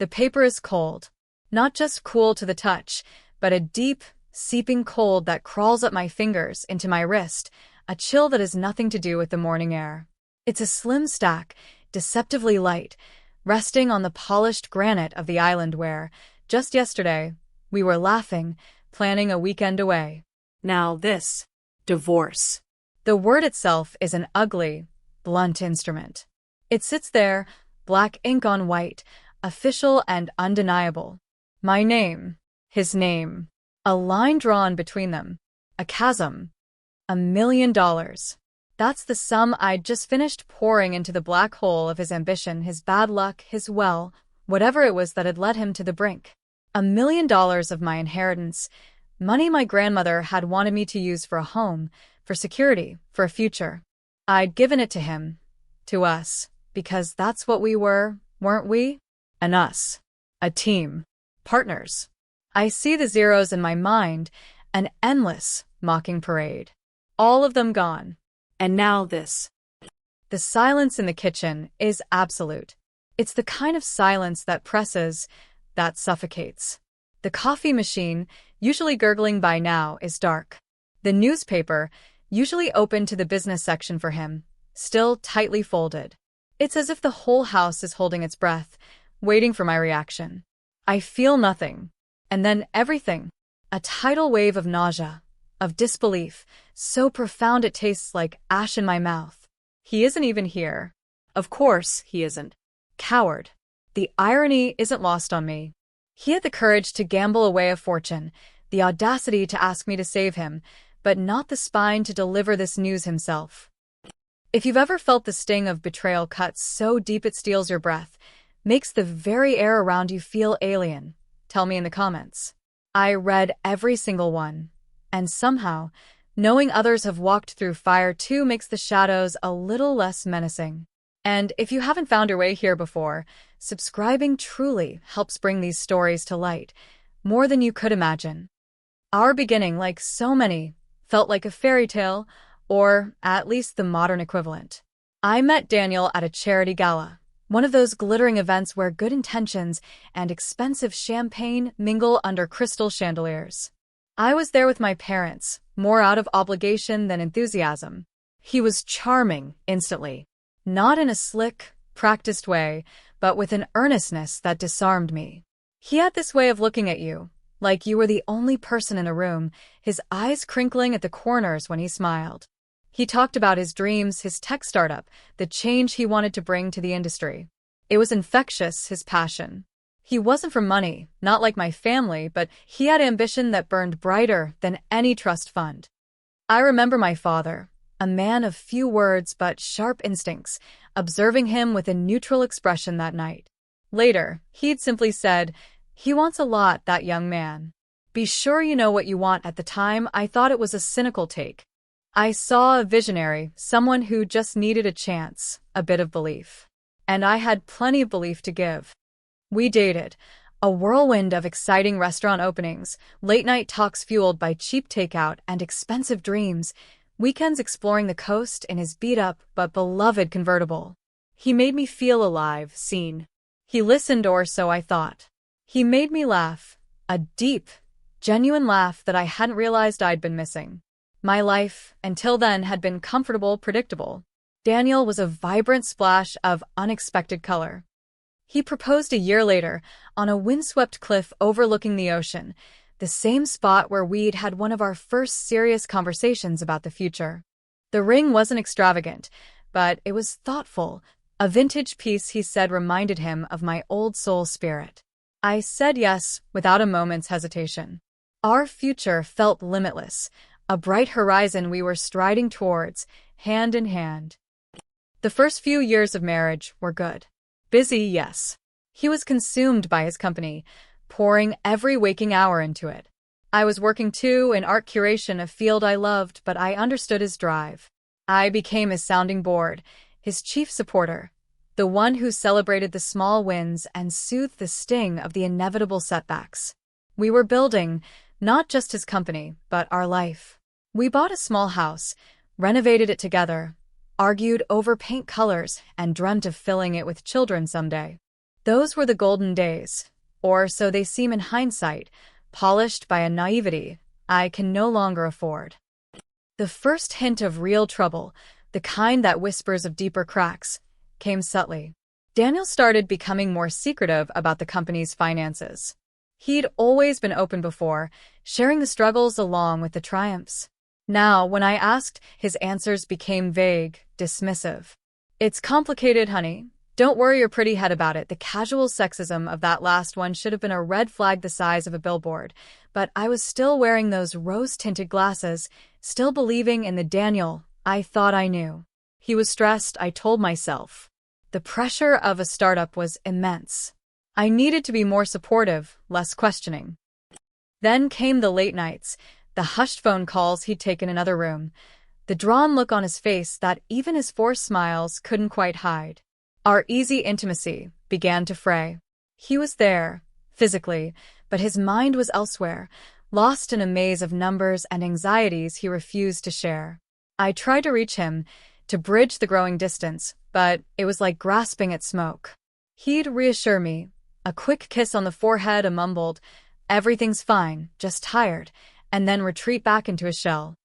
The paper is cold. Not just cool to the touch, but a deep, seeping cold that crawls up my fingers into my wrist, a chill that has nothing to do with the morning air. It's a slim stack, deceptively light, resting on the polished granite of the island where, just yesterday, we were laughing, planning a weekend away. Now this. Divorce. The word itself is an ugly, blunt instrument. It sits there, black ink on white, official and undeniable. My name, his name, a line drawn between them, a chasm, $1 million. That's the sum I'd just finished pouring into the black hole of his ambition, his bad luck, his whatever it was that had led him to the brink. $1 million of my inheritance, money my grandmother had wanted me to use for a home, for security, for a future. I'd given it to him, to us, because that's what we were, weren't we? An us. A team. Partners. I see the zeros in my mind, an endless, mocking parade. All of them gone. And now this. The silence in the kitchen is absolute. It's the kind of silence that presses, that suffocates. The coffee machine, usually gurgling by now, is dark. The newspaper, usually open to the business section for him, still tightly folded. It's as if the whole house is holding its breath, waiting for my reaction. I feel nothing. And then everything. A tidal wave of nausea, of disbelief, so profound it tastes like ash in my mouth. He isn't even here. Of course he isn't. Coward. The irony isn't lost on me. He had the courage to gamble away a fortune, the audacity to ask me to save him, but not the spine to deliver this news himself. If you've ever felt the sting of betrayal cut so deep it steals your breath, makes the very air around you feel alien, tell me in the comments. I read every single one, and somehow, knowing others have walked through fire too makes the shadows a little less menacing. And if you haven't found your way here before, subscribing truly helps bring these stories to light, more than you could imagine. Our beginning, like so many, felt like a fairy tale, or at least the modern equivalent. I met Daniel at a charity gala, one of those glittering events where good intentions and expensive champagne mingle under crystal chandeliers. I was there with my parents, more out of obligation than enthusiasm. He was charming instantly, not in a slick, practiced way, but with an earnestness that disarmed me. He had this way of looking at you, like you were the only person in the room, his eyes crinkling at the corners when he smiled. He talked about his dreams, his tech startup, the change he wanted to bring to the industry. It was infectious, his passion. He wasn't for money, not like my family, but he had ambition that burned brighter than any trust fund. I remember my father, a man of few words but sharp instincts, observing him with a neutral expression that night. Later, he'd simply said, "He wants a lot, that young man. Be sure you know what you want." At the time, I thought it was a cynical take. I saw a visionary, someone who just needed a chance, a bit of belief. And I had plenty of belief to give. We dated, a whirlwind of exciting restaurant openings, late-night talks fueled by cheap takeout and expensive dreams, weekends exploring the coast in his beat-up but beloved convertible. He made me feel alive, seen. He listened, or so I thought. He made me laugh, a deep, genuine laugh that I hadn't realized I'd been missing. My life, until then, had been comfortable, predictable. Daniel was a vibrant splash of unexpected color. He proposed a year later, on a windswept cliff overlooking the ocean, the same spot where we'd had one of our first serious conversations about the future. The ring wasn't extravagant, but it was thoughtful. A vintage piece, he said, reminded him of my old soul spirit. I said yes, without a moment's hesitation. Our future felt limitless, a bright horizon we were striding towards, hand in hand. The first few years of marriage were good. Busy, yes. He was consumed by his company, pouring every waking hour into it. I was working too, in art curation, a field I loved, but I understood his drive. I became his sounding board, his chief supporter, the one who celebrated the small wins and soothed the sting of the inevitable setbacks. We were building, not just his company, but our life. We bought a small house, renovated it together, argued over paint colors, and dreamt of filling it with children someday. Those were the golden days, or so they seem in hindsight, polished by a naivety I can no longer afford. The first hint of real trouble, the kind that whispers of deeper cracks, came subtly. Daniel started becoming more secretive about the company's finances. He'd always been open before, sharing the struggles along with the triumphs. Now, when I asked, his answers became vague, dismissive. "It's complicated, honey. Don't worry your pretty head about it." The casual sexism of that last one should have been a red flag the size of a billboard, but I was still wearing those rose-tinted glasses, still believing in the Daniel I thought I knew. He was stressed, I told myself. The pressure of a startup was immense. I needed to be more supportive, less questioning. Then came the late nights, the hushed phone calls he'd taken in another room, the drawn look on his face that even his forced smiles couldn't quite hide. Our easy intimacy began to fray. He was there, physically, but his mind was elsewhere, lost in a maze of numbers and anxieties he refused to share. I tried to reach him, to bridge the growing distance, but it was like grasping at smoke. He'd reassure me, a quick kiss on the forehead, a mumbled, "Everything's fine, just tired," and then retreat back into his shell.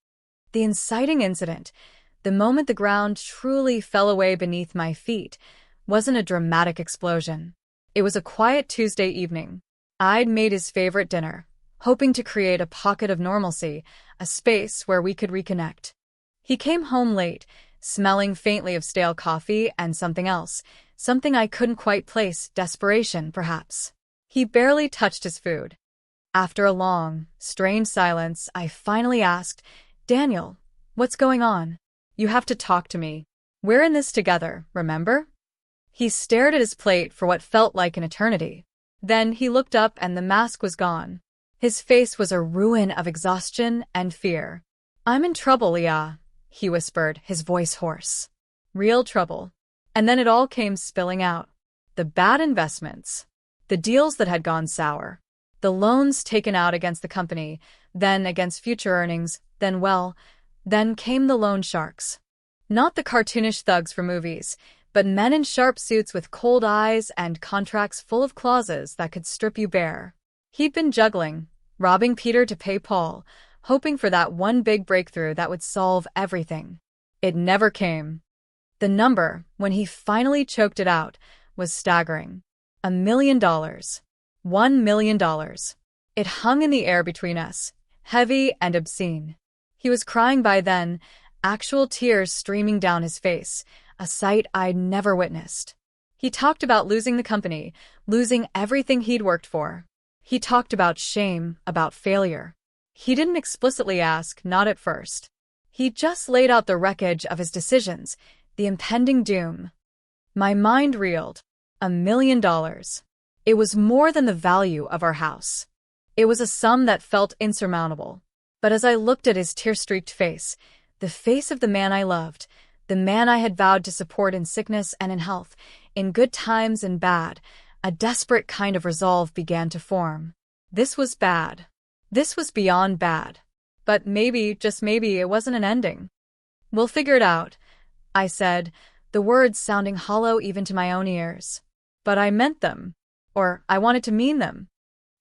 The inciting incident, the moment the ground truly fell away beneath my feet, wasn't a dramatic explosion. It was a quiet Tuesday evening. I'd made his favorite dinner, hoping to create a pocket of normalcy, a space where we could reconnect. He came home late, smelling faintly of stale coffee and something else, something I couldn't quite place, desperation, perhaps. He barely touched his food. After a long, strained silence, I finally asked, "Daniel, what's going on? You have to talk to me. We're in this together, remember?" He stared at his plate for what felt like an eternity. Then he looked up and the mask was gone. His face was a ruin of exhaustion and fear. "I'm in trouble, Leah," he whispered, his voice hoarse. "Real trouble." And then it all came spilling out. The bad investments. The deals that had gone sour. The loans taken out against the company, then against future earnings, then came the loan sharks. Not the cartoonish thugs from movies, but men in sharp suits with cold eyes and contracts full of clauses that could strip you bare. He'd been juggling, robbing Peter to pay Paul, hoping for that one big breakthrough that would solve everything. It never came. The number, when he finally choked it out, was staggering. $1 million. $1 million. It hung in the air between us, heavy and obscene. He was crying by then, actual tears streaming down his face, a sight I'd never witnessed. He talked about losing the company, losing everything he'd worked for. He talked about shame, about failure. He didn't explicitly ask, not at first. He just laid out the wreckage of his decisions, the impending doom. My mind reeled. $1 million. It was more than the value of our house. It was a sum that felt insurmountable. But as I looked at his tear-streaked face, the face of the man I loved, the man I had vowed to support in sickness and in health, in good times and bad, a desperate kind of resolve began to form. This was bad. This was beyond bad. But maybe, just maybe, it wasn't an ending. "We'll figure it out," I said, the words sounding hollow even to my own ears. But I meant them. Or I wanted to mean them.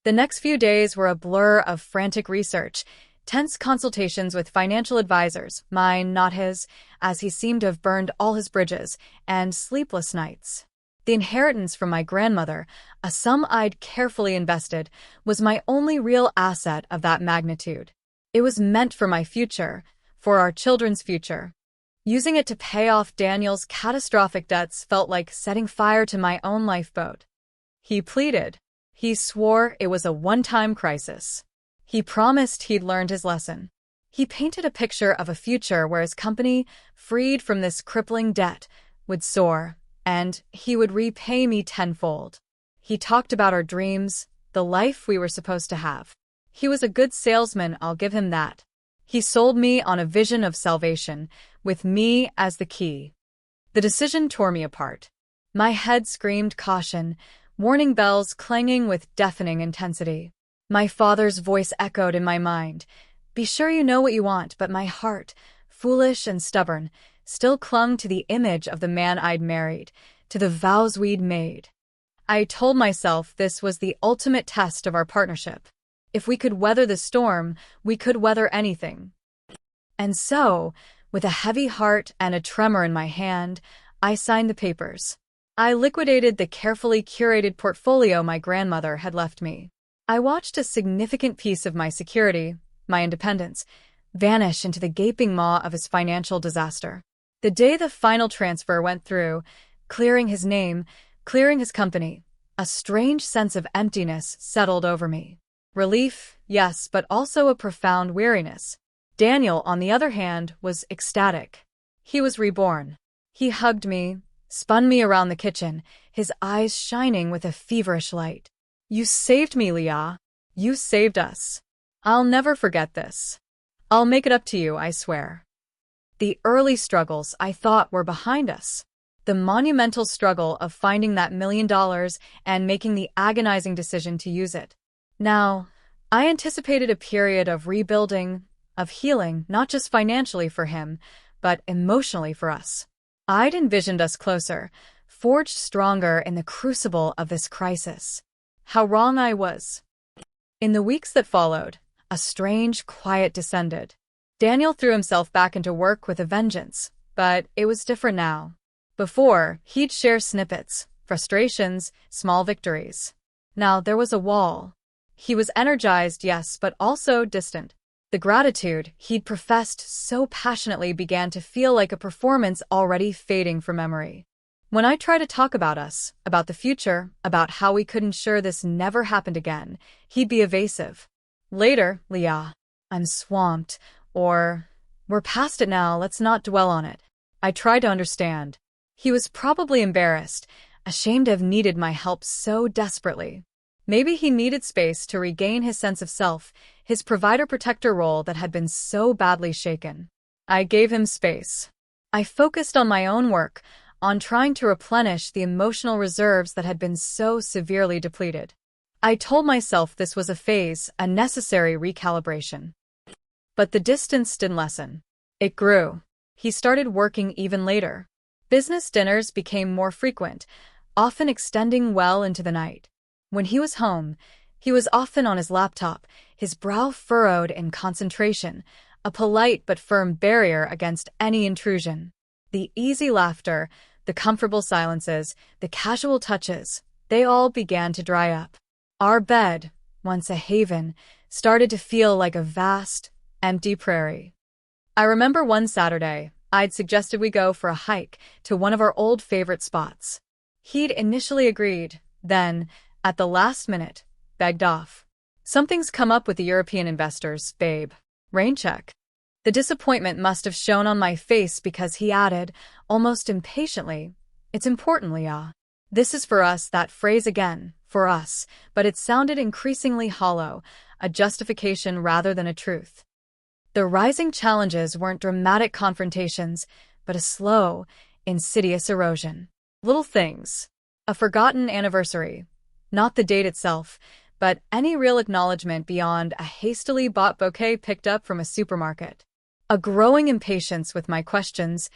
The next few days were a blur of frantic research, tense consultations with financial advisors, mine, not his, as he seemed to have burned all his bridges, and sleepless nights. The inheritance from my grandmother, a sum I'd carefully invested, was my only real asset of that magnitude. It was meant for my future, for our children's future. Using it to pay off Daniel's catastrophic debts felt like setting fire to my own lifeboat. He pleaded. He swore it was a one-time crisis. He promised he'd learned his lesson. He painted a picture of a future where his company, freed from this crippling debt, would soar, and he would repay me tenfold. He talked about our dreams, the life we were supposed to have. He was a good salesman, I'll give him that. He sold me on a vision of salvation, with me as the key. The decision tore me apart. My head screamed caution, warning bells clanging with deafening intensity. My father's voice echoed in my mind. Be sure you know what you want, but my heart, foolish and stubborn, still clung to the image of the man I'd married, to the vows we'd made. I told myself this was the ultimate test of our partnership. If we could weather the storm, we could weather anything. And so, with a heavy heart and a tremor in my hand, I signed the papers. I liquidated the carefully curated portfolio my grandmother had left me. I watched a significant piece of my security, my independence, vanish into the gaping maw of his financial disaster. The day the final transfer went through, clearing his name, clearing his company, a strange sense of emptiness settled over me. Relief, yes, but also a profound weariness. Daniel, on the other hand, was ecstatic. He was reborn. He hugged me, spun me around the kitchen, his eyes shining with a feverish light. "You saved me, Leah. You saved us. I'll never forget this. I'll make it up to you, I swear." The early struggles I thought were behind us. The monumental struggle of finding that $1 million and making the agonizing decision to use it. Now, I anticipated a period of rebuilding, of healing, not just financially for him, but emotionally for us. I'd envisioned us closer, forged stronger in the crucible of this crisis. How wrong I was. In the weeks that followed, a strange quiet descended. Daniel threw himself back into work with a vengeance, but it was different now. Before, he'd share snippets, frustrations, small victories. Now there was a wall. He was energized, yes, but also distant. The gratitude he'd professed so passionately began to feel like a performance already fading from memory. When I tried to talk about us, about the future, about how we could ensure this never happened again, he'd be evasive. Later, Leah, I'm swamped, or we're past it now, let's not dwell on it. I tried to understand. He was probably embarrassed, ashamed to have needed my help so desperately. Maybe he needed space to regain his sense of self, his provider-protector role that had been so badly shaken. I gave him space. I focused on my own work, on trying to replenish the emotional reserves that had been so severely depleted. I told myself this was a phase, a necessary recalibration. But the distance didn't lessen. It grew. He started working even later. Business dinners became more frequent, often extending well into the night. When he was home, he was often on his laptop, his brow furrowed in concentration, a polite but firm barrier against any intrusion. The easy laughter, the comfortable silences, the casual touches, they all began to dry up. Our bed, once a haven, started to feel like a vast, empty prairie. I remember one Saturday, I'd suggested we go for a hike to one of our old favorite spots. He'd initially agreed, then, at the last minute, begged off. "Something's come up with the European investors, babe. Rain check." The disappointment must have shown on my face because he added, almost impatiently, "It's important, Leah. This is for us," that phrase again, for us, but it sounded increasingly hollow, a justification rather than a truth. The rising challenges weren't dramatic confrontations, but a slow, insidious erosion. Little things. A forgotten anniversary. Not the date itself, but any real acknowledgement beyond a hastily bought bouquet picked up from a supermarket. A growing impatience with my questions,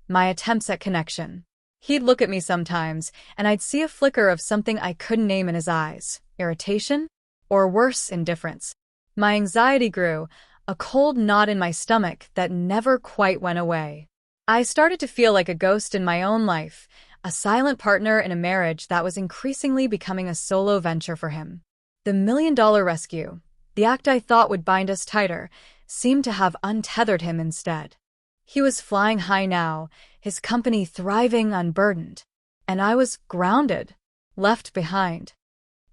my attempts at connection. He'd look at me sometimes, and I'd see a flicker of something I couldn't name in his eyes. Irritation? Or worse, indifference. My anxiety grew, a cold knot in my stomach that never quite went away. I started to feel like a ghost in my own life, a silent partner in a marriage that was increasingly becoming a solo venture for him. The $1 million rescue, the act I thought would bind us tighter, seemed to have untethered him instead. He was flying high now, his company thriving unburdened, and I was grounded, left behind.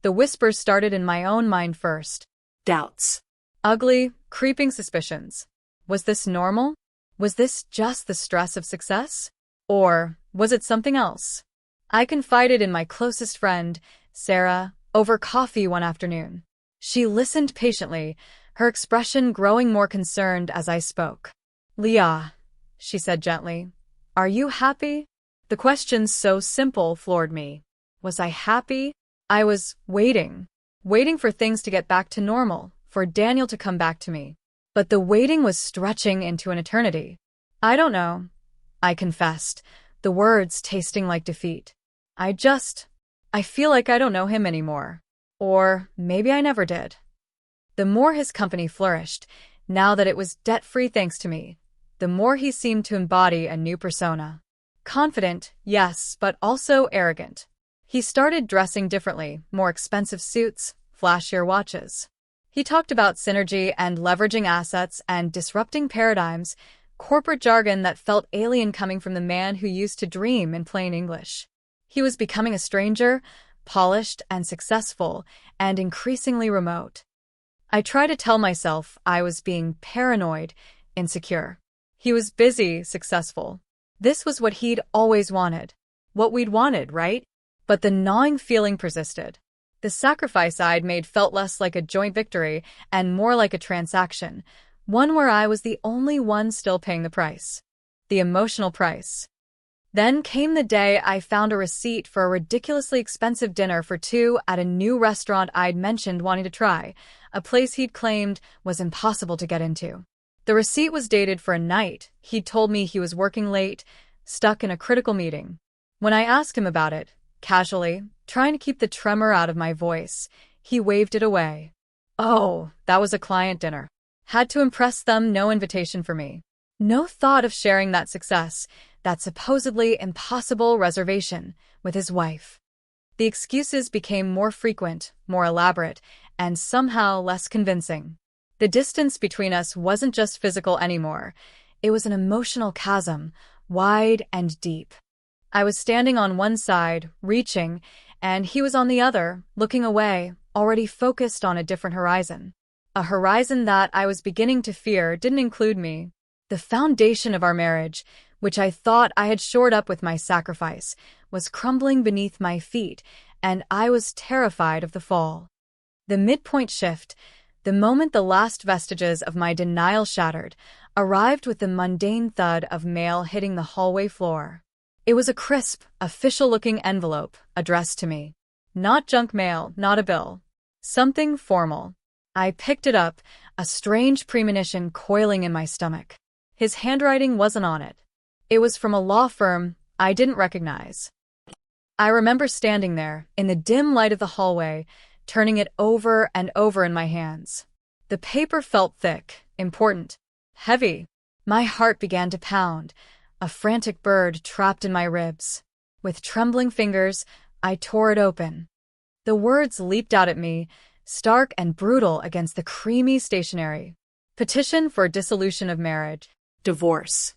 The whispers started in my own mind first. Doubts. Ugly, creeping suspicions. Was this normal? Was this just the stress of success? Or was it something else? I confided in my closest friend, Sarah, over coffee one afternoon. She listened patiently, her expression growing more concerned as I spoke. "Leah," she said gently, "are you happy?" The question so simple floored me. Was I happy? I was waiting for things to get back to normal, for Daniel to come back to me. But the waiting was stretching into an eternity. "I don't know," I confessed, the words tasting like defeat. "I just I feel like I don't know him anymore. Or maybe I never did. The more his company flourished, now that it was debt-free thanks to me, the more he seemed to embody a new persona. Confident, yes, but also arrogant. He started dressing differently, more expensive suits, flashier watches. He talked about synergy and leveraging assets and disrupting paradigms, corporate jargon that felt alien coming from the man who used to dream in plain English. He was becoming a stranger, polished and successful, and increasingly remote. I tried to tell myself I was being paranoid, insecure. He was busy, successful. This was what he'd always wanted. What we'd wanted, right? But the gnawing feeling persisted. The sacrifice I'd made felt less like a joint victory and more like a transaction, one where I was the only one still paying the price. The emotional price. Then came the day I found a receipt for a ridiculously expensive dinner for two at a new restaurant I'd mentioned wanting to try, a place he'd claimed was impossible to get into. The receipt was dated for a night. He'd told me he was working late, stuck in a critical meeting. When I asked him about it, casually, trying to keep the tremor out of my voice, he waved it away. Oh, that was a client dinner. Had to impress them, no invitation for me. No thought of sharing that success, that supposedly impossible reservation, with his wife. The excuses became more frequent, more elaborate, and somehow less convincing. The distance between us wasn't just physical anymore. It was an emotional chasm, wide and deep. I was standing on one side, reaching, and he was on the other, looking away, already focused on a different horizon. A horizon that I was beginning to fear didn't include me. The foundation of our marriage, which I thought I had shored up with my sacrifice, was crumbling beneath my feet, and I was terrified of the fall. The midpoint shift, the moment the last vestiges of my denial shattered, arrived with the mundane thud of mail hitting the hallway floor. It was a crisp, official-looking envelope addressed to me. Not junk mail, not a bill. Something formal. I picked it up, a strange premonition coiling in my stomach. His handwriting wasn't on it. It was from a law firm I didn't recognize. I remember standing there, in the dim light of the hallway, turning it over and over in my hands. The paper felt thick, important, heavy. My heart began to pound, a frantic bird trapped in my ribs. With trembling fingers, I tore it open. The words leaped out at me, stark and brutal against the creamy stationery. Petition for dissolution of marriage. Divorce.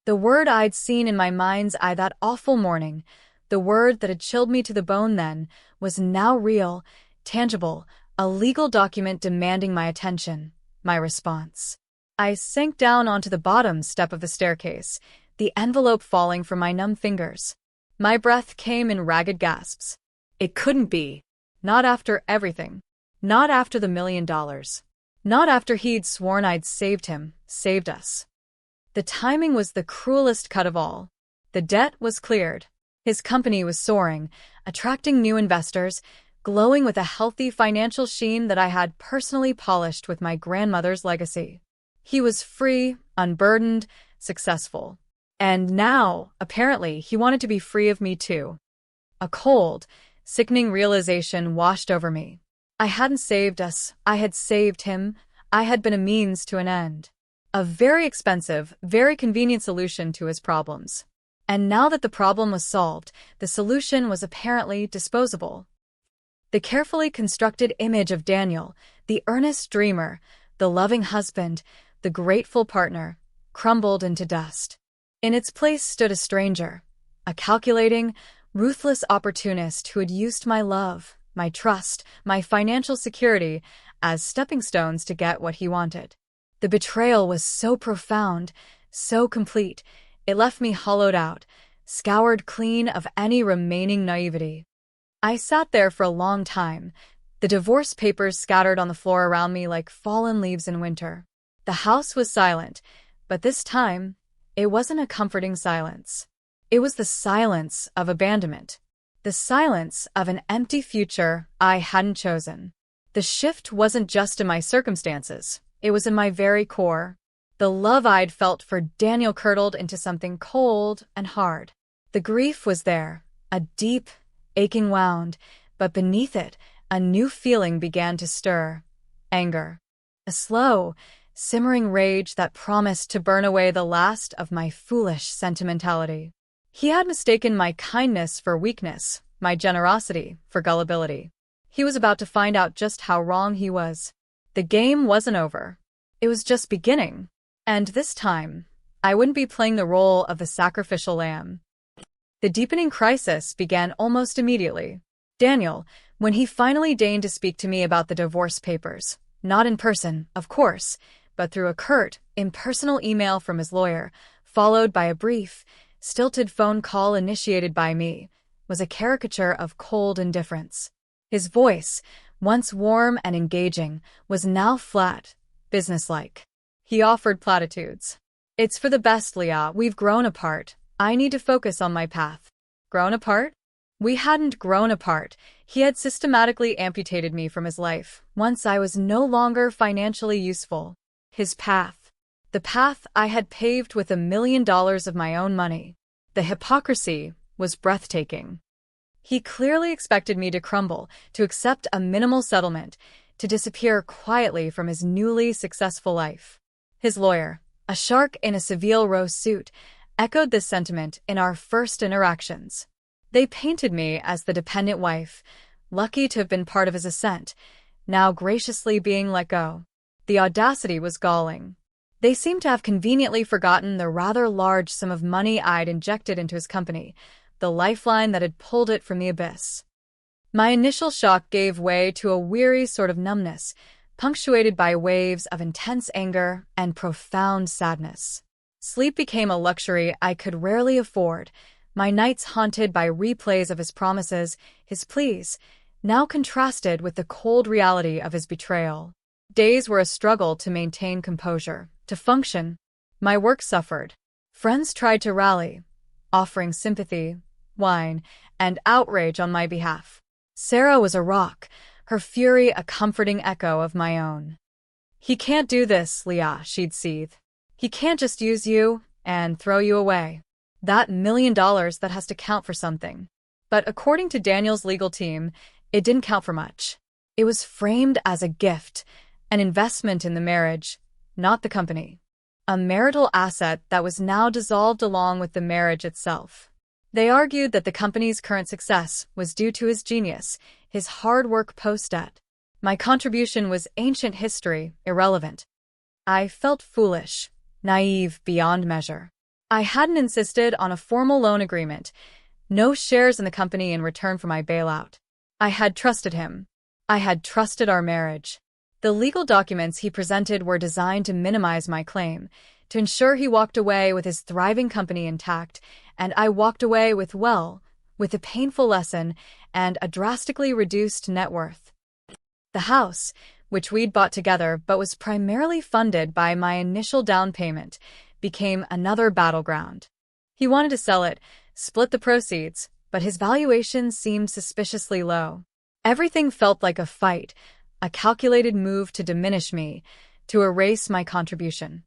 The word I'd seen in my mind's eye that awful morning, the word that had chilled me to the bone then, was now real, tangible, a legal document demanding my attention, my response. I sank down onto the bottom step of the staircase, the envelope falling from my numb fingers. My breath came in ragged gasps. It couldn't be. Not after everything. Not after the $1 million. Not after he'd sworn I'd saved him, saved us. The timing was the cruelest cut of all. The debt was cleared. His company was soaring, attracting new investors, glowing with a healthy financial sheen that I had personally polished with my grandmother's legacy. He was free, unburdened, successful. And now, apparently, he wanted to be free of me too. A cold, sickening realization washed over me. I hadn't saved us, I had saved him. I had been a means to an end. A very expensive, very convenient solution to his problems. And now that the problem was solved, the solution was apparently disposable. The carefully constructed image of Daniel, the earnest dreamer, the loving husband, the grateful partner, crumbled into dust. In its place stood a stranger, a calculating, ruthless opportunist who had used my love, my trust, my financial security as stepping stones to get what he wanted. The betrayal was so profound, so complete, it left me hollowed out, scoured clean of any remaining naivety. I sat there for a long time, the divorce papers scattered on the floor around me like fallen leaves in winter. The house was silent, but this time, it wasn't a comforting silence. It was the silence of abandonment. The silence of an empty future I hadn't chosen. The shift wasn't just in my circumstances, it was in my very core. The love I'd felt for Daniel curdled into something cold and hard. The grief was there, a deep, aching wound, but beneath it, a new feeling began to stir. Anger. A slow, simmering rage that promised to burn away the last of my foolish sentimentality. He had mistaken my kindness for weakness, my generosity for gullibility. He was about to find out just how wrong he was. The game wasn't over. It was just beginning. And this time, I wouldn't be playing the role of the sacrificial lamb. The deepening crisis began almost immediately. Daniel, when he finally deigned to speak to me about the divorce papers, not in person, of course, but through a curt, impersonal email from his lawyer, followed by a brief, stilted phone call initiated by me, was a caricature of cold indifference. His voice, once warm and engaging, was now flat, businesslike. He offered platitudes. "It's for the best, Leah. We've grown apart. I need to focus on my path." Grown apart? We hadn't grown apart. He had systematically amputated me from his life, once I was no longer financially useful. His path. The path I had paved with $1 million of my own money. The hypocrisy was breathtaking. He clearly expected me to crumble, to accept a minimal settlement, to disappear quietly from his newly successful life. His lawyer, a shark in a Savile Row suit, echoed this sentiment in our first interactions. They painted me as the dependent wife, lucky to have been part of his ascent, now graciously being let go. The audacity was galling. They seemed to have conveniently forgotten the rather large sum of money I'd injected into his company, the lifeline that had pulled it from the abyss. My initial shock gave way to a weary sort of numbness, punctuated by waves of intense anger and profound sadness. Sleep became a luxury I could rarely afford, my nights haunted by replays of his promises, his pleas, now contrasted with the cold reality of his betrayal. Days were a struggle to maintain composure, to function. My work suffered. Friends tried to rally, offering sympathy, wine, and outrage on my behalf. Sarah was a rock, her fury a comforting echo of my own. "He can't do this, Leah," she'd seethe. "He can't just use you and throw you away. That $1 million, that has to count for something." But according to Daniel's legal team, it didn't count for much. It was framed as a gift, an investment in the marriage, not the company. A marital asset that was now dissolved along with the marriage itself. They argued that the company's current success was due to his genius, his hard work post-debt. My contribution was ancient history, irrelevant. I felt foolish, naive beyond measure. I hadn't insisted on a formal loan agreement, no shares in the company in return for my bailout. I had trusted him. I had trusted our marriage. The legal documents he presented were designed to minimize my claim, to ensure he walked away with his thriving company intact, and I walked away with a painful lesson and a drastically reduced net worth. The house, which we'd bought together but was primarily funded by my initial down payment, became another battleground. He wanted to sell it, split the proceeds, but his valuation seemed suspiciously low. Everything felt like a fight, a calculated move to diminish me, to erase my contribution.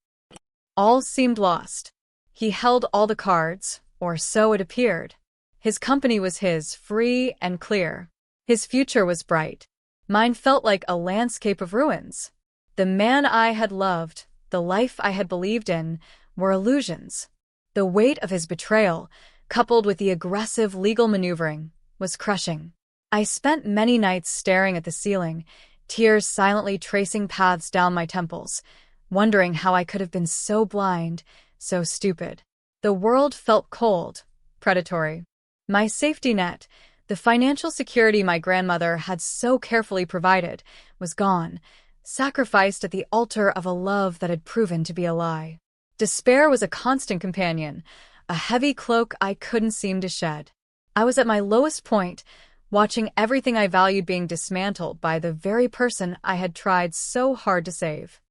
All seemed lost. He held all the cards, or so it appeared. His company was his, free and clear. His future was bright. Mine felt like a landscape of ruins. The man I had loved, the life I had believed in, were illusions. The weight of his betrayal, coupled with the aggressive legal maneuvering, was crushing. I spent many nights staring at the ceiling, tears silently tracing paths down my temples, wondering how I could have been so blind, so stupid. The world felt cold, predatory. My safety net, the financial security my grandmother had so carefully provided, was gone, sacrificed at the altar of a love that had proven to be a lie. Despair was a constant companion, a heavy cloak I couldn't seem to shed. I was at my lowest point, watching everything I valued being dismantled by the very person I had tried so hard to save.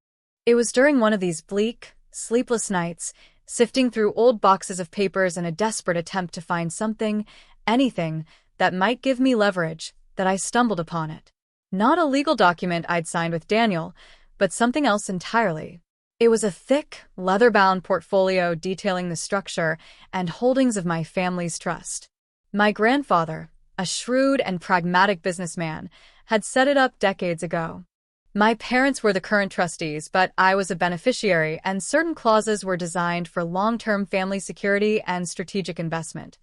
It was during one of these bleak, sleepless nights, sifting through old boxes of papers in a desperate attempt to find something, anything, that might give me leverage, that I stumbled upon it. Not a legal document I'd signed with Daniel, but something else entirely. It was a thick, leather-bound portfolio detailing the structure and holdings of my family's trust. My grandfather, a shrewd and pragmatic businessman, had set it up decades ago. My parents were the current trustees, but I was a beneficiary, and certain clauses were designed for long-term family security and strategic investment.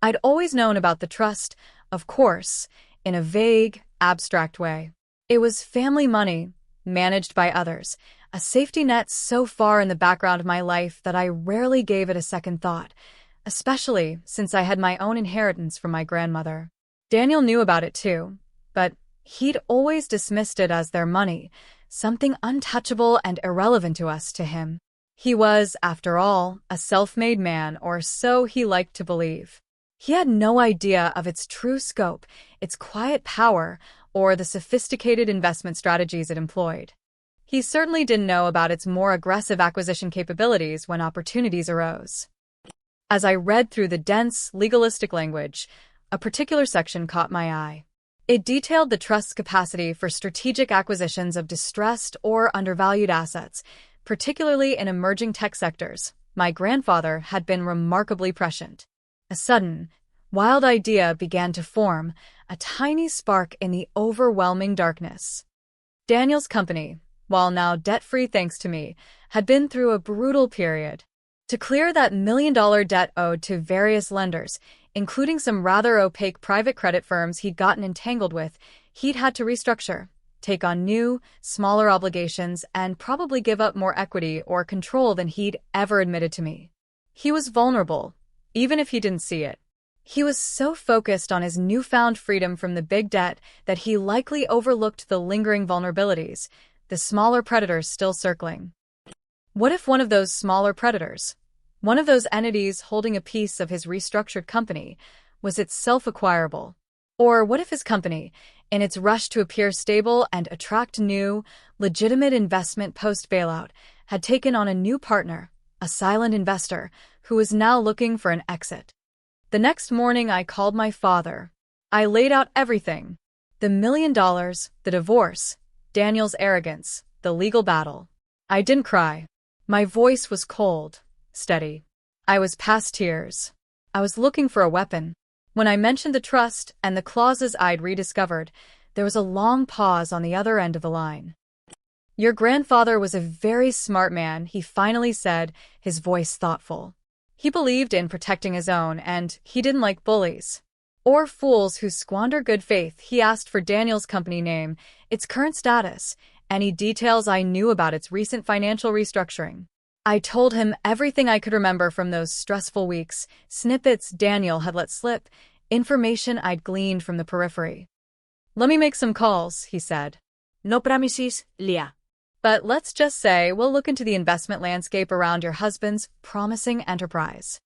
I'd always known about the trust, of course, in a vague, abstract way. It was family money, managed by others, a safety net so far in the background of my life that I rarely gave it a second thought, especially since I had my own inheritance from my grandmother. Daniel knew about it too, but he'd always dismissed it as their money, something untouchable and irrelevant to him. He was, after all, a self-made man, or so he liked to believe. He had no idea of its true scope, its quiet power, or the sophisticated investment strategies it employed. He certainly didn't know about its more aggressive acquisition capabilities when opportunities arose. As I read through the dense, legalistic language, a particular section caught my eye. It detailed the trust's capacity for strategic acquisitions of distressed or undervalued assets, particularly in emerging tech sectors. My grandfather had been remarkably prescient. A sudden, wild idea began to form, a tiny spark in the overwhelming darkness. Daniel's company, while now debt-free thanks to me, had been through a brutal period. To clear that million-dollar debt owed to various lenders, including some rather opaque private credit firms he'd gotten entangled with, he'd had to restructure, take on new, smaller obligations, and probably give up more equity or control than he'd ever admitted to me. He was vulnerable, even if he didn't see it. He was so focused on his newfound freedom from the big debt that he likely overlooked the lingering vulnerabilities, the smaller predators still circling. What if one of those smaller predators, one of those entities holding a piece of his restructured company, was itself acquirable? Or what if his company, in its rush to appear stable and attract new, legitimate investment post-bailout, had taken on a new partner, a silent investor, who was now looking for an exit? The next morning I called my father. I laid out everything. The $1 million, the divorce, Daniel's arrogance, the legal battle. I didn't cry. My voice was cold, steady. I was past tears. I was looking for a weapon. When I mentioned the trust and the clauses I'd rediscovered, there was a long pause on the other end of the line. "Your grandfather was a very smart man," he finally said, his voice thoughtful. "He believed in protecting his own, and he didn't like bullies. Or fools who squander good faith." He asked for Daniel's company name, its current status, any details I knew about its recent financial restructuring. I told him everything I could remember from those stressful weeks, snippets Daniel had let slip, information I'd gleaned from the periphery. "Let me make some calls," he said. "No promises, Leah. "But let's just say we'll look into the investment landscape around your husband's promising enterprise."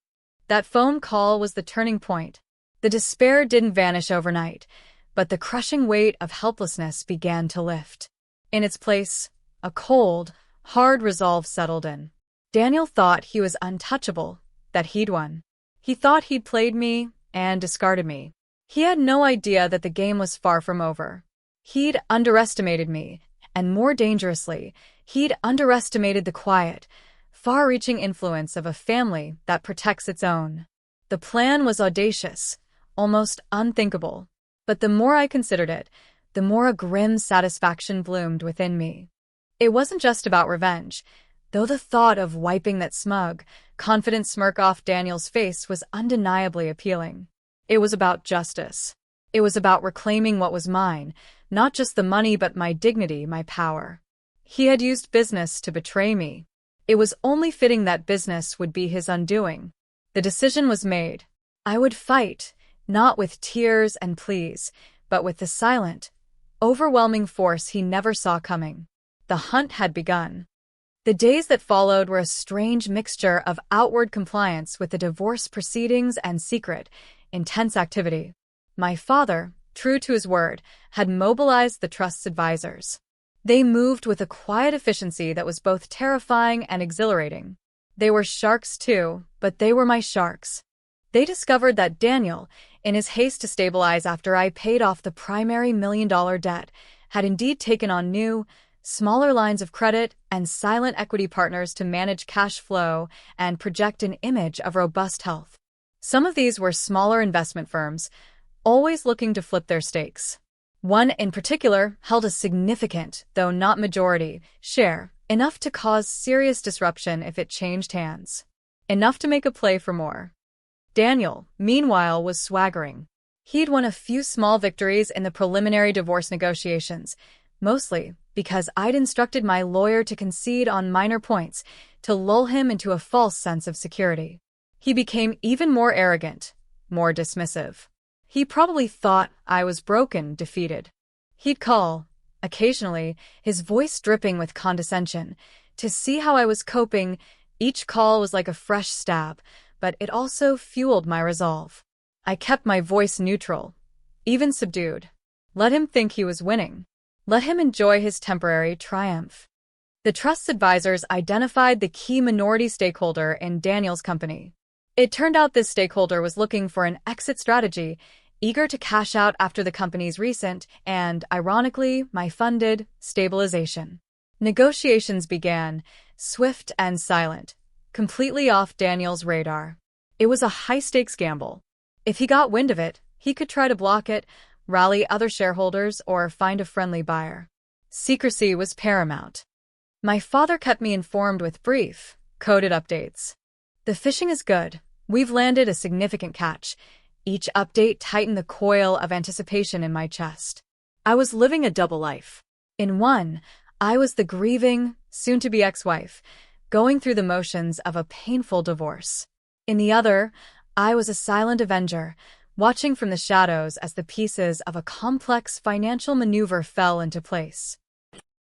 That phone call was the turning point. The despair didn't vanish overnight, but the crushing weight of helplessness began to lift. In its place, a cold, hard resolve settled in. Daniel thought he was untouchable, that he'd won. He thought he'd played me and discarded me. He had no idea that the game was far from over. He'd underestimated me, and more dangerously, he'd underestimated the quiet, far-reaching influence of a family that protects its own. The plan was audacious, almost unthinkable, but the more I considered it, the more a grim satisfaction bloomed within me. It wasn't just about revenge, though the thought of wiping that smug, confident smirk off Daniel's face was undeniably appealing. It was about justice. It was about reclaiming what was mine, not just the money but my dignity, my power. He had used business to betray me. It was only fitting that business would be his undoing. The decision was made. I would fight, not with tears and pleas, but with the silent, overwhelming force he never saw coming. The hunt had begun. The days that followed were a strange mixture of outward compliance with the divorce proceedings and secret, intense activity. My father, true to his word, had mobilized the trust's advisors. They moved with a quiet efficiency that was both terrifying and exhilarating. They were sharks too, but they were my sharks. They discovered that Daniel, in his haste to stabilize after I paid off the primary $1 million debt, had indeed taken on new, smaller lines of credit and silent equity partners to manage cash flow and project an image of robust health. Some of these were smaller investment firms, always looking to flip their stakes. One in particular held a significant, though not majority, share, enough to cause serious disruption if it changed hands. Enough to make a play for more. Daniel, meanwhile, was swaggering. He'd won a few small victories in the preliminary divorce negotiations, mostly because I'd instructed my lawyer to concede on minor points to lull him into a false sense of security. He became even more arrogant, more dismissive. He probably thought I was broken, defeated. He'd call, occasionally, his voice dripping with condescension, to see how I was coping. Each call was like a fresh stab, but it also fueled my resolve. I kept my voice neutral, even subdued. Let him think he was winning. Let him enjoy his temporary triumph. The trust's advisors identified the key minority stakeholder in Daniel's company. It turned out this stakeholder was looking for an exit strategy, eager to cash out after the company's recent and, ironically, my-funded stabilization. Negotiations began, swift and silent, completely off Daniel's radar. It was a high-stakes gamble. If he got wind of it, he could try to block it, rally other shareholders, or find a friendly buyer. Secrecy was paramount. My father kept me informed with brief, coded updates. The fishing is good. We've landed a significant catch. Each update tightened the coil of anticipation in my chest. I was living a double life. In one, I was the grieving, soon-to-be ex-wife, going through the motions of a painful divorce. In the other, I was a silent avenger, watching from the shadows as the pieces of a complex financial maneuver fell into place.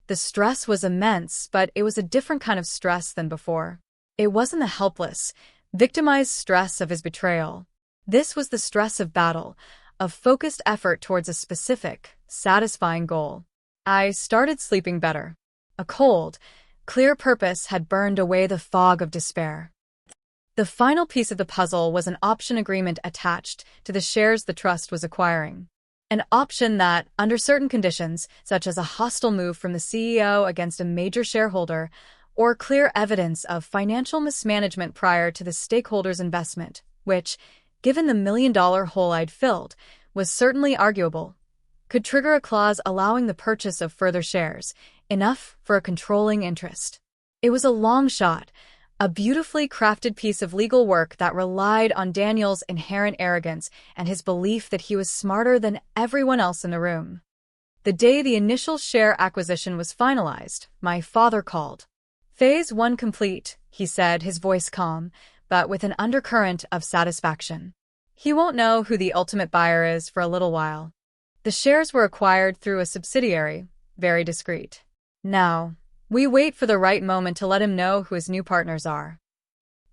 The stress was immense, but it was a different kind of stress than before. It wasn't the helpless, victimized stress of his betrayal. This was the stress of battle, of focused effort towards a specific, satisfying goal. I started sleeping better. A cold, clear purpose had burned away the fog of despair. The final piece of the puzzle was an option agreement attached to the shares the trust was acquiring. An option that, under certain conditions, such as a hostile move from the CEO against a major shareholder, or clear evidence of financial mismanagement prior to the stakeholders' investment, which, given the $1 million hole I'd filled, was certainly arguable, could trigger a clause allowing the purchase of further shares, enough for a controlling interest. It was a long shot, a beautifully crafted piece of legal work that relied on Daniel's inherent arrogance and his belief that he was smarter than everyone else in the room. The day the initial share acquisition was finalized, my father called. "Phase 1 complete," he said, his voice calm, but with an undercurrent of satisfaction. He won't know who the ultimate buyer is for a little while. The shares were acquired through a subsidiary, very discreet. Now, we wait for the right moment to let him know who his new partners are.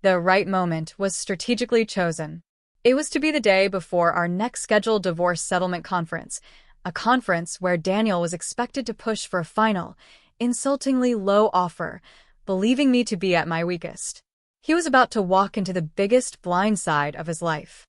The right moment was strategically chosen. It was to be the day before our next scheduled divorce settlement conference, a conference where Daniel was expected to push for a final, insultingly low offer, believing me to be at my weakest. He was about to walk into the biggest blindside of his life.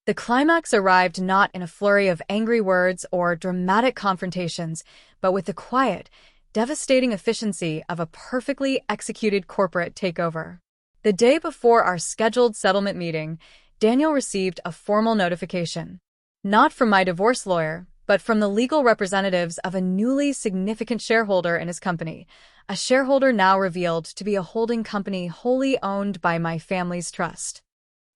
The climax arrived not in a flurry of angry words or dramatic confrontations, but with the quiet, devastating efficiency of a perfectly executed corporate takeover. The day before our scheduled settlement meeting, Daniel received a formal notification. Not from my divorce lawyer, but from the legal representatives of a newly significant shareholder in his company, a shareholder now revealed to be a holding company wholly owned by my family's trust.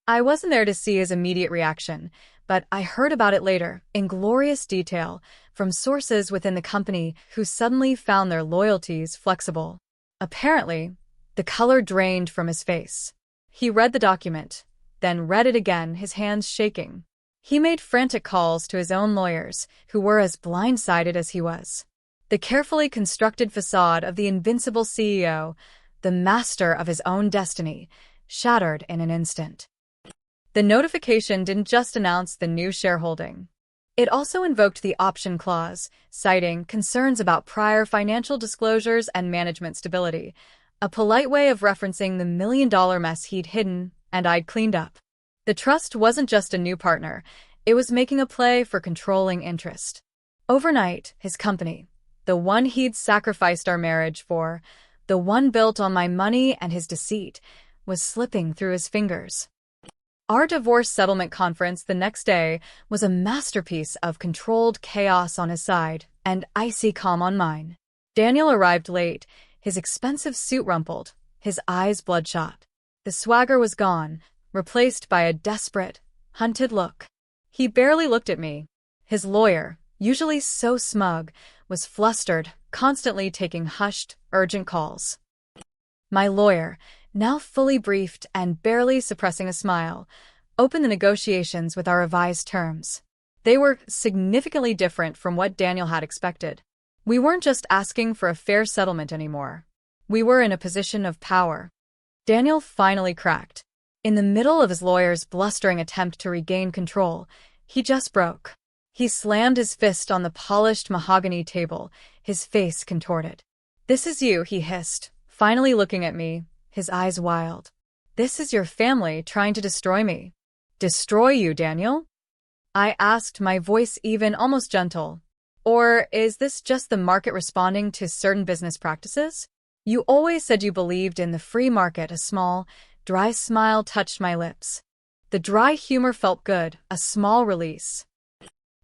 I wasn't there to see his immediate reaction, but I heard about it later, in glorious detail, from sources within the company who suddenly found their loyalties flexible. Apparently, the color drained from his face. He read the document, then read it again, his hands shaking. He made frantic calls to his own lawyers, who were as blindsided as he was. The carefully constructed facade of the invincible CEO, the master of his own destiny, shattered in an instant. The notification didn't just announce the new shareholding. It also invoked the option clause, citing concerns about prior financial disclosures and management stability, a polite way of referencing the $1 million mess he'd hidden and I'd cleaned up. The trust wasn't just a new partner, it was making a play for controlling interest. Overnight, his company, the one he'd sacrificed our marriage for, the one built on my money and his deceit, was slipping through his fingers. Our divorce settlement conference the next day was a masterpiece of controlled chaos on his side and icy calm on mine. Daniel arrived late, his expensive suit rumpled, his eyes bloodshot. The swagger was gone, replaced by a desperate, hunted look. He barely looked at me. His lawyer, usually so smug, was flustered, constantly taking hushed, urgent calls. My lawyer, now fully briefed and barely suppressing a smile, opened the negotiations with our revised terms. They were significantly different from what Daniel had expected. We weren't just asking for a fair settlement anymore. We were in a position of power. Daniel finally cracked. In the middle of his lawyer's blustering attempt to regain control, he just broke. He slammed his fist on the polished mahogany table, his face contorted. "This is you," he hissed, finally looking at me, his eyes wild. "This is your family trying to destroy me." "Destroy you, Daniel?" I asked, my voice even, almost gentle. "Or is this just the market responding to certain business practices? You always said you believed in the free market." A small, dry smile touched my lips. The dry humor felt good, a small release.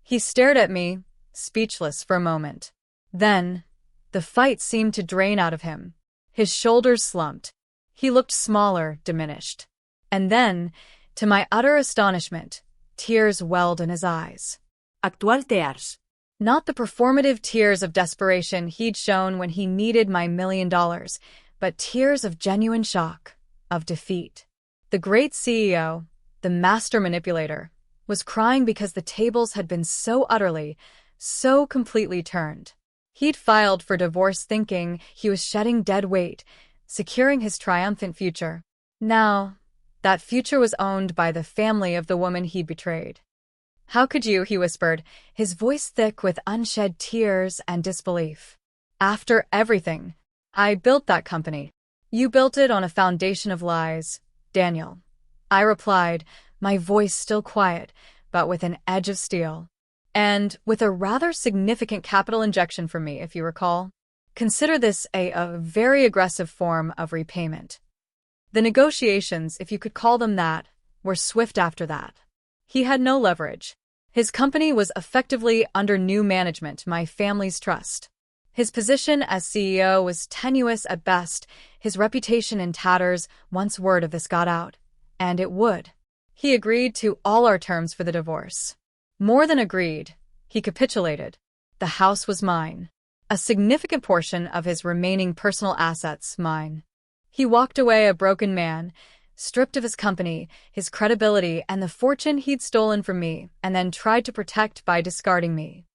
He stared at me, speechless for a moment. Then, the fight seemed to drain out of him. His shoulders slumped. He looked smaller, diminished. And then, to my utter astonishment, tears welled in his eyes. Actual tears. Not the performative tears of desperation he'd shown when he needed my $1 million, but tears of genuine shock, of defeat. The great CEO, the master manipulator, was crying because the tables had been so utterly, so completely turned. He'd filed for divorce thinking he was shedding dead weight, securing his triumphant future. Now, that future was owned by the family of the woman he'd betrayed. "How could you?" he whispered, his voice thick with unshed tears and disbelief. "After everything, I built that company. You built it on a foundation of lies, Daniel." I replied, my voice still quiet, but with an edge of steel. "And with a rather significant capital injection from me, if you recall. Consider this a very aggressive form of repayment." The negotiations, if you could call them that, were swift after that. He had no leverage. His company was effectively under new management, my family's trust. His position as CEO was tenuous at best, his reputation in tatters once word of this got out. And it would. He agreed to all our terms for the divorce. More than agreed, he capitulated. The house was mine. A significant portion of his remaining personal assets mine. He walked away a broken man, stripped of his company, his credibility, and the fortune he'd stolen from me, and then tried to protect by discarding me.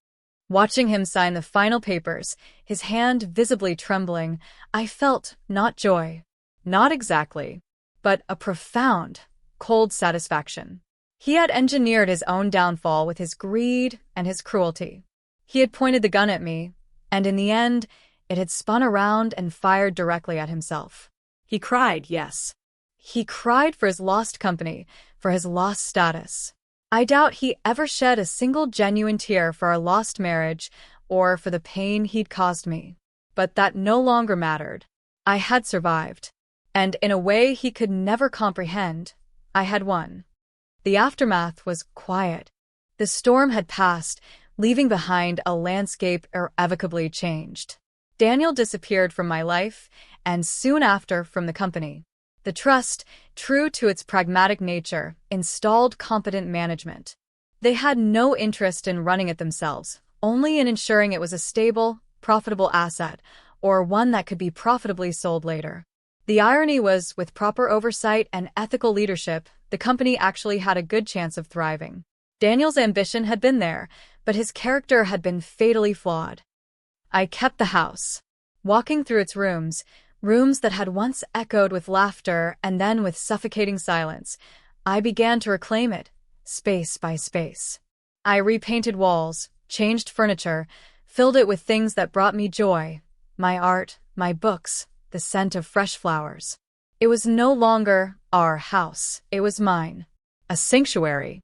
Watching him sign the final papers, his hand visibly trembling, I felt not joy, not exactly, but a profound, cold satisfaction. He had engineered his own downfall with his greed and his cruelty. He had pointed the gun at me, and in the end, it had spun around and fired directly at himself. He cried, yes. He cried for his lost company, for his lost status. I doubt he ever shed a single genuine tear for our lost marriage or for the pain he'd caused me. But that no longer mattered. I had survived. And in a way he could never comprehend, I had won. The aftermath was quiet. The storm had passed, leaving behind a landscape irrevocably changed. Daniel disappeared from my life, and soon after from the company. The trust, true to its pragmatic nature, installed competent management. They had no interest in running it themselves, only in ensuring it was a stable, profitable asset, or one that could be profitably sold later. The irony was, with proper oversight and ethical leadership, the company actually had a good chance of thriving. Daniel's ambition had been there, but his character had been fatally flawed. I kept the house. Walking through its rooms that had once echoed with laughter and then with suffocating silence, I began to reclaim it, space by space. I repainted walls, changed furniture, filled it with things that brought me joy, my art, my books, the scent of fresh flowers. It was no longer our house, it was mine, a sanctuary.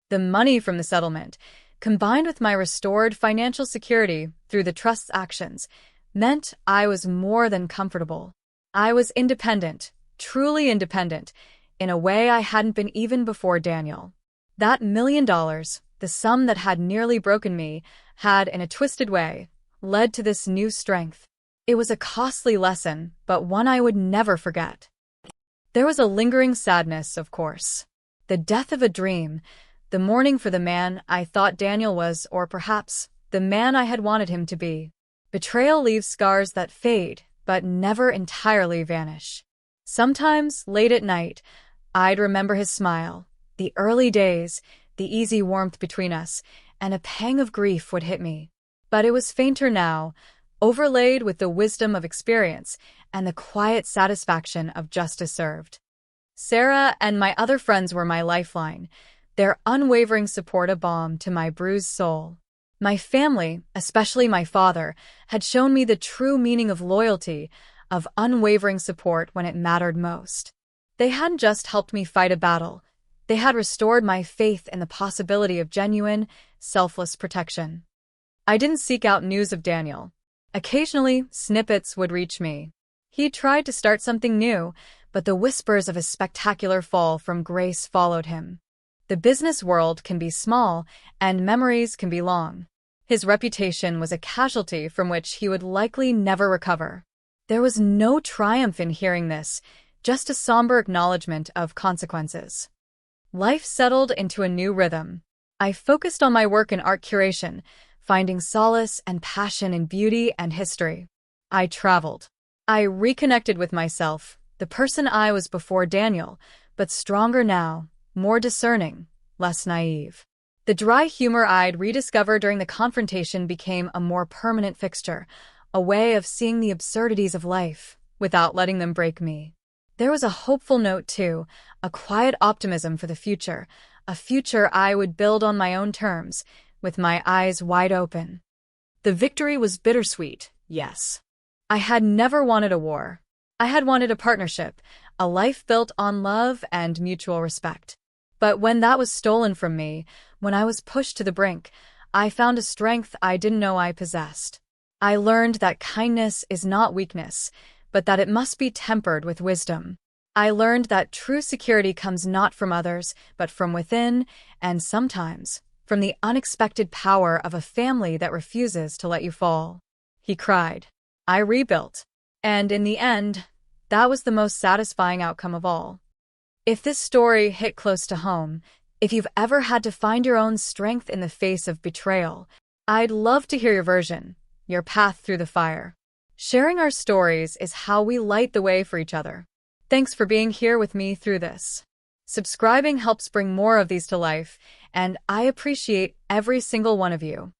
The money from the settlement, combined with my restored financial security through the trust's actions, meant I was more than comfortable. I was independent, truly independent, in a way I hadn't been even before Daniel. That $1 million, the sum that had nearly broken me, had, in a twisted way, led to this new strength. It was a costly lesson, but one I would never forget. There was a lingering sadness, of course. The death of a dream, the mourning for the man I thought Daniel was, or perhaps the man I had wanted him to be. Betrayal leaves scars that fade, but never entirely vanish. Sometimes, late at night, I'd remember his smile, the early days, the easy warmth between us, and a pang of grief would hit me. But it was fainter now, overlaid with the wisdom of experience and the quiet satisfaction of justice served. Sarah and my other friends were my lifeline, their unwavering support a balm to my bruised soul. My family, especially my father, had shown me the true meaning of loyalty, of unwavering support when it mattered most. They hadn't just helped me fight a battle, they had restored my faith in the possibility of genuine, selfless protection. I didn't seek out news of Daniel. Occasionally, snippets would reach me. He tried to start something new, but the whispers of his spectacular fall from grace followed him. The business world can be small, and memories can be long. His reputation was a casualty from which he would likely never recover. There was no triumph in hearing this, just a somber acknowledgement of consequences. Life settled into a new rhythm. I focused on my work in art curation, finding solace and passion in beauty and history. I traveled. I reconnected with myself, the person I was before Daniel, but stronger now, more discerning, less naive. The dry humor I'd rediscovered during the confrontation became a more permanent fixture, a way of seeing the absurdities of life without letting them break me. There was a hopeful note, too, a quiet optimism for the future, a future I would build on my own terms, with my eyes wide open. The victory was bittersweet, yes. I had never wanted a war. I had wanted a partnership, a life built on love and mutual respect. But when that was stolen from me, when I was pushed to the brink, I found a strength I didn't know I possessed. I learned that kindness is not weakness, but that it must be tempered with wisdom. I learned that true security comes not from others, but from within, and sometimes from the unexpected power of a family that refuses to let you fall. He cried. I rebuilt. And in the end, that was the most satisfying outcome of all. If this story hit close to home, if you've ever had to find your own strength in the face of betrayal, I'd love to hear your version, your path through the fire. Sharing our stories is how we light the way for each other. Thanks for being here with me through this. Subscribing helps bring more of these to life, and I appreciate every single one of you.